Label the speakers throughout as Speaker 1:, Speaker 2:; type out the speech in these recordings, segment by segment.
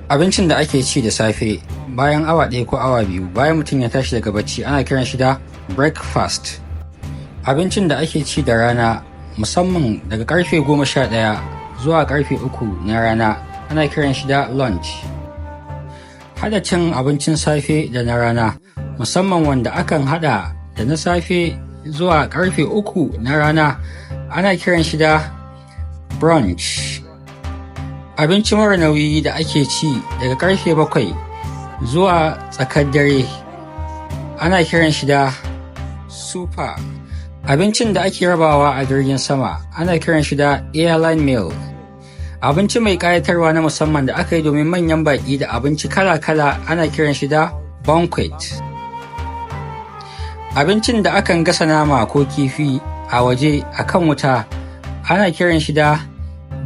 Speaker 1: Abincin da ake ci da safe bayan awa 1 ko awa 2 bayan mutum ya tashi daga bacci ana kiran shi da breakfast. Abincin da ake ci da rana musamman daga karfe 11 zuwa karfe 3 na rana ana kiran shi da lunch. Hada cin abincin safe da na rana musamman wanda akan hada da na safe zuwa karfe 3 na rana ana kiran shi da brunch. Abinci mara nauyi da ake ci daga karfe 7 zuwa tsakar dare ana kiran shi da super. Abincin da ake rabawa a jirgin sama ana kiran shi da airline meal. Abinci mai ƙayatarwa na musamman da aka yi domin manyan baƙi da abinci kala-kala ana kiran shi da banquet. Abincin da akan gasa nama ko kifi a waje a kan wuta ana kiran shi da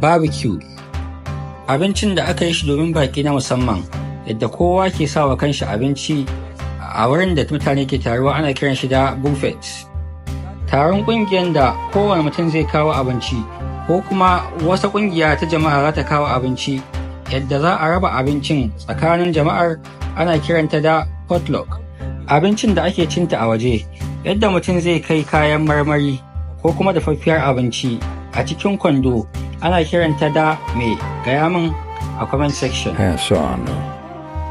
Speaker 1: barbecue. Abincin da aka yi shi domin baƙi na musamman yadda kowa ke sa wa kanshi abinci a wurin da mutane ke taruwa ana kiran shi da buffet. Taron ƙungiyar da kowane mutum zai kawo abinci ko kuma wata ƙungiya ta jama'a za ta kawo abinci yadda za a raba abincin tsakanin jama'ar ana kiranta da potluck. Abincin da ake cinta a waje yadda mutum zai kai kayan marmari ko kuma dafaffiyar abinci a cikin kwando ana kiranta da me, gaya min a comment section.
Speaker 2: Pass on.